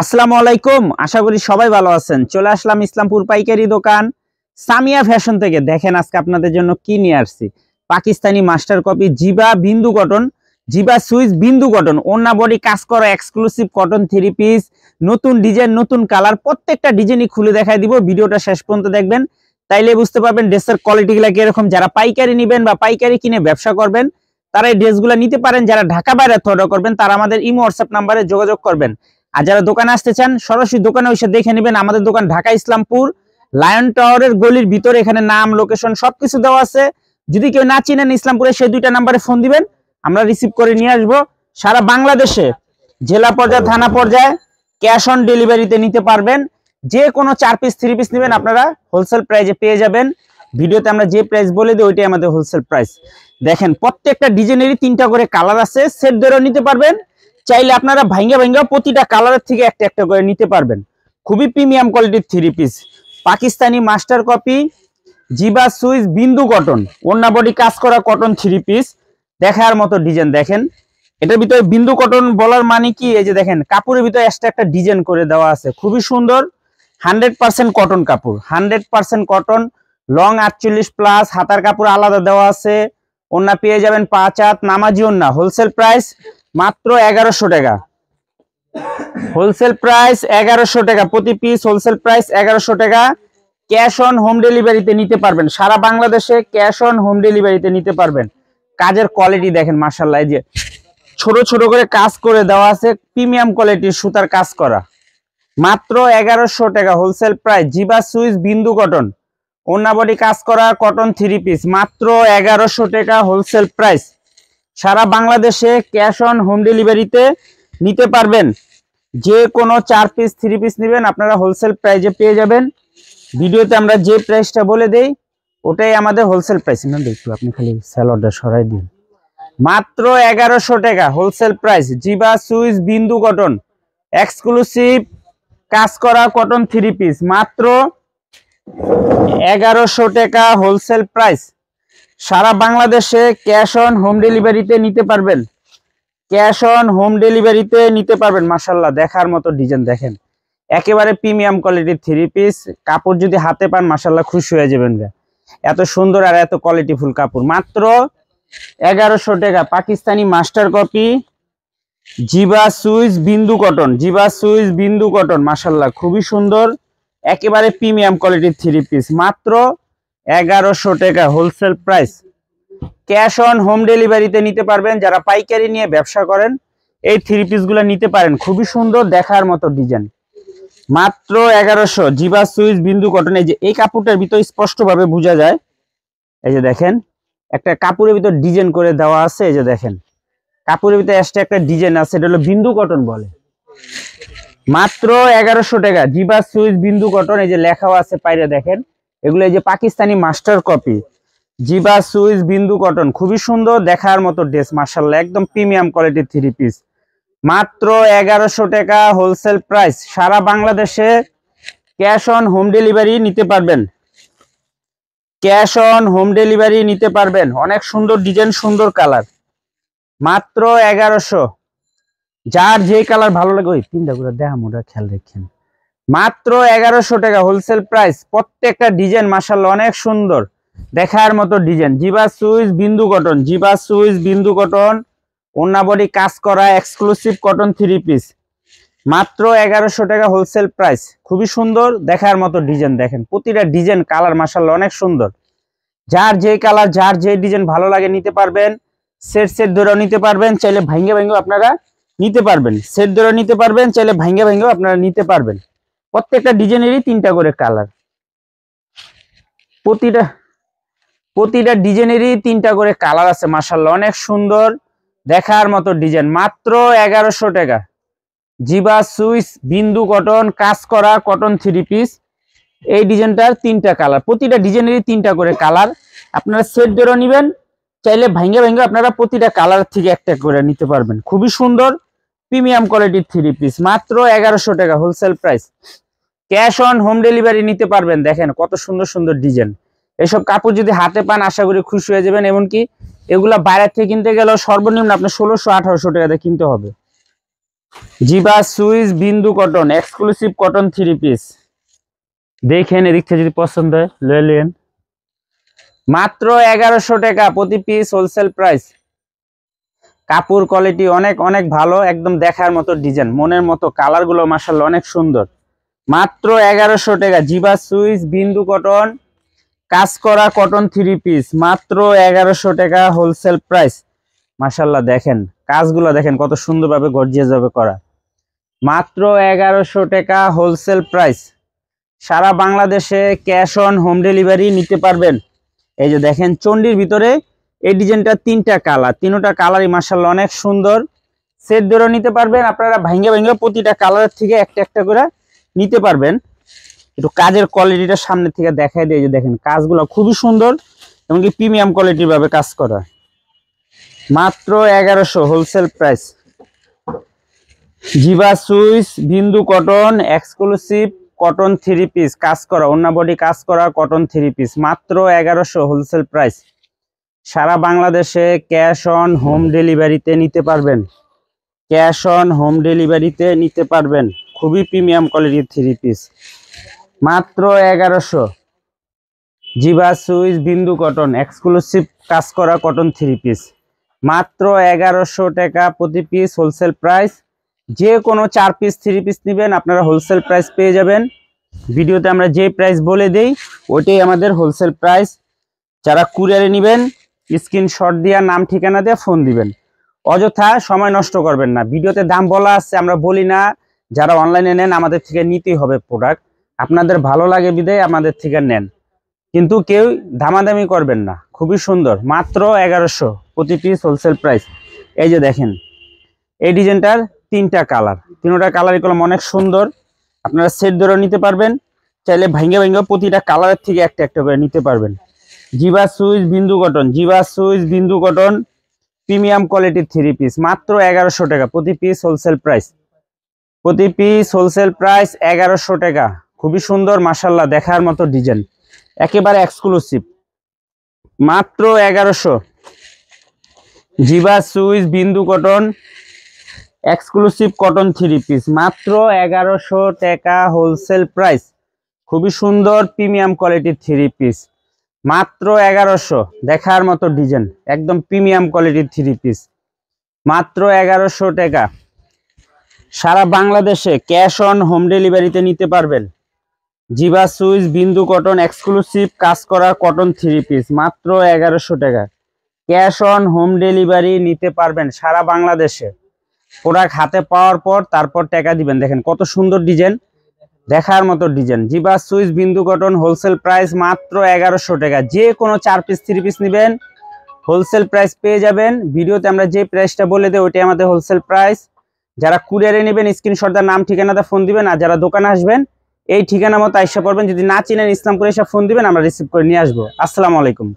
আসসালামু আলাইকুম, আশা করি সবাই ভালো আছেন। চলে আসলাম ইসলামপুর পাইকারি দোকান সামিয়া ফ্যাশন থেকে। দেখেন আজকে আপনাদের জন্য কি নিয়ে আসছি। পাকিস্তানি মাস্টার কপি জিবা বিন্দু কটন, জিবা সুইস বিন্দু কটন, ওন্না বডি কাজ করা এক্সক্লুসিভ কটন থ্রি পিস, নতুন ডিজাইন নতুন কালার, প্রত্যেকটা ডিজাইনই খুলে দেখাই দিব। ভিডিওটা শেষ পর্যন্ত দেখবেন, তাইলে বুঝতে পারবেন ড্রেসের কোয়ালিটিগুলো কিরকম। যারা পাইকারি নেবেন বা পাইকারি কিনে ব্যবসা করবেন তারা এই ড্রেসগুলো নিতে পারেন। যারা ঢাকা বাইরে অর্ডার করবেন তারা আমাদের ইমো হোয়াটসঅ্যাপ নাম্বারে যোগাযোগ করবেন। আর যারা দোকানে আসতে চান সরাসরি দোকানে এসে দেখে নেবেন। আমাদের দোকান ঢাকা ইসলামপুর লায়ন টাওয়ারের গলির ভিতরে, এখানে নাম লোকেশন সবকিছু দেওয়া আছে। যদি কেউ না চিনেন ইসলামপুরে সেই দুইটা নাম্বারে ফোন দিবেন, আমরা রিসিভ করে নিয়ে আসবো। সারা বাংলাদেশে জেলা পর্যায়ে থানা পর্যায়ে ক্যাশ অন ডেলিভারিতে নিতে পারবেন। যে কোনো 4 পিস 3 পিস নেবেন আপনারা হোলসেল প্রাইসে পেয়ে যাবেন। ভিডিওতে আমরা যে প্রাইস বলে দিই ওইটাই আমাদের হোলসেল প্রাইস। দেখেন প্রত্যেকটা ডিজাইনেরই 3টা করে কালার আছে, সেট ধরেও নিতে পারবেন। চাইলে আপনারা ভাঙ্গা ভাঙ্গা প্রতিটা কালারের থেকে একটা একটা করে নিতে পারবেন। খুবই প্রিমিয়াম কোয়ালিটির 3 পিস পাকিস্তানি মাস্টার কপি জিবা সুইস বিন্দু কটন, ওন্না বডি কাজ করা কটন 3 পিস। দেখার মতো ডিজাইন। দেখেন এটার ভিতরে বিন্দু কটন বলার মানে কি, এই যে দেখেন কাপড়ের ভিতরে এক্সট্রা একটা ডিজাইন করে দেওয়া আছে, খুবই সুন্দর। 100% কটন কাপড়, 100% কটন, লং 48 প্লাস, হাতার কাপড় আলাদা দেওয়া আছে। ওন্না পেয়ে যাবেন 5 হাত নামাজি ওন্না। হোলসেল প্রাইস মাত্র 1100 টাকা। হোলসেল প্রাইস 1100 টাকা প্রতি পিস। হোলসেল প্রাইস 1100 টাকা। ক্যাশ অন হোম ডেলিভারিতে নিতে পারবেন। সারা বাংলাদেশে ক্যাশ অন হোম ডেলিভারিতে নিতে পারবেন। কাজের কোয়ালিটি দেখেন মাশাআল্লাহ, এই যে ছোট ছোট করে কাজ করে দেওয়া আছে, প্রিমিয়াম কোয়ালিটির সুতার কাজ করা। মাত্র 1100 টাকা হোলসেল প্রাইস। জিবা সুইস বিন্দু কটন, ওন্না বডি কাজ করা কটন 3 পিস, মাত্র 1100 টাকা হোলসেল প্রাইস। সারা বাংলাদেশে ক্যাশ অন হোম ডেলিভারিতে নিতে পারবেন। যে কোনো 4 পিস 3 পিস নেবেন আপনারা হোলসেল প্রাইসে পেয়ে যাবেন। ভিডিওতে আমরা যে প্রাইসটা বলে দেই ওটাই আমাদের হোলসেল প্রাইস। না দেখুন, আপনি খালি সেল অর্ডার সরাই দিন। মাত্র 1100 টাকা হোলসেল প্রাইস। জিবা সুইস বিন্দু কটন এক্সক্লুসিভ কাজ করা কটন 3 পিস, মাত্র 1100 টাকা হোলসেল প্রাইস। সারা বাংলাদেশে ক্যাশ অন হোম ডেলিভারিতে নিতে পারবেন। ক্যাশ অন হোম ডেলিভারিতে নিতে পারবেন। মাশাআল্লাহ দেখার মতো ডিজাইন। দেখেন একেবারে প্রিমিয়াম কোয়ালিটির 3 পিস। কাপড় যদি হাতে পান মাশাআল্লাহ খুশি হয়ে যাবেন। এত সুন্দর আর এত কোয়ালিটিফুল কাপড়। মাত্র 1100 টাকা পাকিস্তানি মাস্টার কপি জিবা সুইস বিন্দু কটন, জিবা সুইস বিন্দু কটন মাশাআল্লাহ খুবই সুন্দর, একেবারে প্রিমিয়াম কোয়ালিটির 3 পিস, মাত্র 1100 টাকা wholesale price. Cash on home ডেলিভারিতে নিতে পারবেন। যারা পাইকারি নিয়ে ব্যবসা করেন এই 3 পিসগুলো নিতে পারেন। খুবই সুন্দর দেখার মতো ডিজাইন। মাত্র 1100 জিবা সুইস বিন্দু কটন। এই যে এই কাপড়টার ভিতর স্পষ্টভাবে বোঝা যায়, এই যে দেখেন একটা কাপড়ের ভিতর ডিজাইন করে দেওয়া আছে। এই যে দেখেন কাপড়ের ভিতরে এক্সট্রা একটা ডিজাইন আছে, এটা হলো বিন্দু কটন বলে। মাত্র 1100 টাকা জিবা সুইস বিন্দু কটন। এই যে লেখাও আছে পাইরে দেখেন, এগুলো এই যে পাকিস্তানি মাস্টার কপি জিবা সুইস বিন্দু কটন। খুবই সুন্দর দেখার মতো ড্রেস মাশাআল্লাহ, একদম প্রিমিয়াম কোয়ালিটির 3 পিস। মাত্র 1100 টাকা হোলসেল প্রাইস। সারা বাংলাদেশে ক্যাশ অন হোম ডেলিভারি নিতে পারবেন। ক্যাশ অন হোম ডেলিভারি নিতে পারবেন। অনেক সুন্দর ডিজাইন, সুন্দর কালার। মাত্র 1100। যার যে কালার ভালো লাগে ওই 3টা করে দেখা মোটা খেয়াল রাখেন। মাত্র 1100 টাকা হোলসেল প্রাইস। প্রত্যেকটা ডিজাইন মাশাআল্লাহ অনেক সুন্দর দেখার মতো ডিজাইন। জিবা সুইস বিন্দু কটন, জিবা সুইস বিন্দু কটন, ওন্না বডি কাজ করা এক্সক্লুসিভ কটন 3 পিস, মাত্র 1100 টাকা হোলসেল প্রাইস। খুবই সুন্দর দেখার মতো ডিজাইন। দেখেন প্রতিটা ডিজাইন কালার মাশাআল্লাহ অনেক সুন্দর। যার যে কালার যার যে ডিজাইন ভালো লাগে নিতে পারবেন। সেট সেট ধরেও নিতে পারবেন, চাইলে ভাঙ্গে ভাঙ্গেও আপনারা নিতে পারবেন। সেট ধরেও নিতে পারবেন, চাইলে ভাঙ্গে ভাঙ্গেও আপনারা নিতে পারবেন। প্রত্যেকটা ডিজাইনেরই 3টা করে কালার। প্রতিটা ডিজাইনেরই 3টা করে কালার আছে মাশাআল্লাহ অনেক সুন্দর দেখার মতো ডিজাইন। মাত্র 1100 টাকা জিবা সুইস বিন্দু কটন কাজ করা কটন 3 পিস। এই ডিজাইনটার 3টা কালার, প্রতিটা ডিজাইনেরই 3টা করে কালার। আপনারা সেট ধরেও নেবেন, চাইলে ভাঙ্গে ভাঙ্গে আপনারা প্রতিটা কালার থেকে একটা করে নিতে পারবেন। খুবই সুন্দর প্রিমিয়াম কোয়ালিটির 3 পিস, মাত্র 1100 টাকা wholesale price. Cash on home delivery নিতে পারবেন। দেখেন কত সুন্দর সুন্দর ডিজাইন। এইসব কাপড় যদি হাতে পান আশা করি খুশি হয়ে যাবেন। এমনকি এগুলা বাইরে থেকে কিনতে গেলেও সর্বনিম্ন আপনি 1600-1800 টাকা দিয়ে কিনতে হবে। জিবা সুইস বিন্দু কটন এক্সক্লুসিভ কটন 3 পিস দেখেন, এদিক থেকে যদি পছন্দ হয় লয়ে নেন। মাত্র 1100 টাকা প্রতি পিস হোলসেল প্রাইস। কাপড় কোয়ালিটি অনেক অনেক ভালো, একদম দেখার মতো ডিজাইন, মনের মতো কালার গুলো মাশাআল্লাহ অনেক সুন্দর। মাত্র 1100 টাকা জিবা সুইস বিন্দু কটন কাজ করা কটন 3 পিস, মাত্র 1100 টাকা হোলসেল প্রাইস। মাশাআল্লাহ দেখেন কাজগুলো, দেখেন কত সুন্দরভাবে গর্জিয়াস ভাবে করা। মাত্র 1100 টাকা হোলসেল প্রাইস। সারা বাংলাদেশে ক্যাশ অন হোম ডেলিভারি নিতে পারবেন। এই যে দেখেন চন্ডির ভিতরে এই ডিজাইনটা 3টা কালার, 3টা কালারই মাশাআল্লাহ অনেক সুন্দর। সেট ধরে নিতে পারবেন আপনারা, ভাঙ্গে ভাঙ্গে প্রতিটা কালারের থেকে একটা একটা করে নিতে পারবেন। একটু কাজের কোয়ালিটিটা সামনে থেকে দেখাই দিয়ে, যে দেখেন কাজগুলো খুবই সুন্দর এবং কি প্রিমিয়াম কোয়ালিটির ভাবে কাজ করা। মাত্র 1100 হোলসেল প্রাইস। জিবা সুইস বিন্দু কটন এক্সক্লুসিভ কটন 3 পিস কাজ করা, ওন্না বডি কাজ করা কটন 3 পিস, মাত্র 1100 হোলসেল প্রাইস। সারা বাংলাদেশে ক্যাশ অন হোম ডেলিভারিতে নিতে পারবেন, ক্যাশ অন হোম ডেলিভারিতে নিতে পারবেন। খুবই প্রিমিয়াম কোয়ালিটির 3 পিস, মাত্র 1100। জিবা সুইস বিন্দু কটন এক্সক্লুসিভ কাজ করা কটন 3 পিস, মাত্র 1100 টাকা প্রতি পিস হোলসেল প্রাইস। যে কোনো 4 পিস 3 পিস নেবেন আপনারা হোলসেল প্রাইস পেয়ে যাবেন। ভিডিওতে আমরা যে প্রাইস বলে দেই ওইটাই আমাদের হোলসেল প্রাইস। যারা কুরিয়ারে নেবেন স্ক্রিনশট দিয়ে নাম ঠিকানা দিয়ে ফোন দিবেন, অযথা সময় নষ্ট করবেন না। ভিডিওতে দাম বলা আছে, আমরা বলি না। যারা অনলাইনে নেন আমাদের থেকে নিতেই হবে প্রোডাক্ট, আপনাদের ভালো লাগে বিদায় আমাদের থেকে নেন, কিন্তু কেউ দামাদামি করবেন না। খুবই সুন্দর, মাত্র 1100 প্রতি পিস হোলসেল প্রাইস। এই যে দেখেন এই ডিজাইনটার 3টা কালার, 3টা কালার এগুলো অনেক সুন্দর। আপনারা সেট ধরে নিতে পারবেন, চাইলে ভাঙ্গে ভাঙ্গে প্রতিটা কালারের থেকে একটা একটা করে নিতে পারবেন। জিবা সুইস বিন্দু কটন, জিবা সুইস বিন্দু কটন প্রিমিয়াম কোয়ালিটির 3 পিস, মাত্র 1100 টাকা প্রতি পিস হোলসেল প্রাইস। প্রতি পিস হোলসেল প্রাইস 1100 টাকা। খুবই সুন্দর মাশাআল্লাহ দেখার মতো ডিজাইন, একেবারে এক্সক্লুসিভ, মাত্র 1100। জিবা সুইস বিন্দু কটন এক্সক্লুসিভ কটন 3 পিস, মাত্র 1100 টাকা হোলসেল প্রাইস। খুবই সুন্দর প্রিমিয়াম কোয়ালিটির 3 পিস, মাত্র 1100। দেখার মতো ডিজাইন, একদম প্রিমিয়াম কোয়ালিটির 3 পিস, মাত্র 1100 টাকা। সারা বাংলাদেশে ক্যাশ অন হোম ডেলিভারিতে নিতে পারবেন। জিবা সুইস বিন্দু কটন এক্সক্লুসিভ কাজ করা কটন 3 পিস, মাত্র 1100 টাকা। ক্যাশ অন হোম ডেলিভারি নিতে পারবেন সারা বাংলাদেশে। প্রোডাক্ট হাতে পাওয়ার পর তারপর টাকা দিবেন। দেখেন কত সুন্দর ডিজাইন, দেখার মতো ডিজাইন। জিবা সুইস বিন্দু কটন হোলসেল প্রাইস মাত্র 1100 টাকা। যে কোনো 4 পিস 3 পিস নেবেন হোলসেল প্রাইস পেয়ে যাবেন। ভিডিওতে আমরা যে প্রাইসটা বলে দেই ওইটাই আমাদের হোলসেল প্রাইস। যারা কুরিয়ারে নেবেন স্ক্রিনশট দিয়ে নাম ঠিকানাতে ফোন দিবেন, আর যারা দোকানে আসবেন এই ঠিকানা মতো আইসা পড়বেন। যদি না চিনেন ইসলামপুরে এসে ফোন দিবেন, আমরা রিসিভ করে নিয়ে আসবো। আসসালামু আলাইকুম।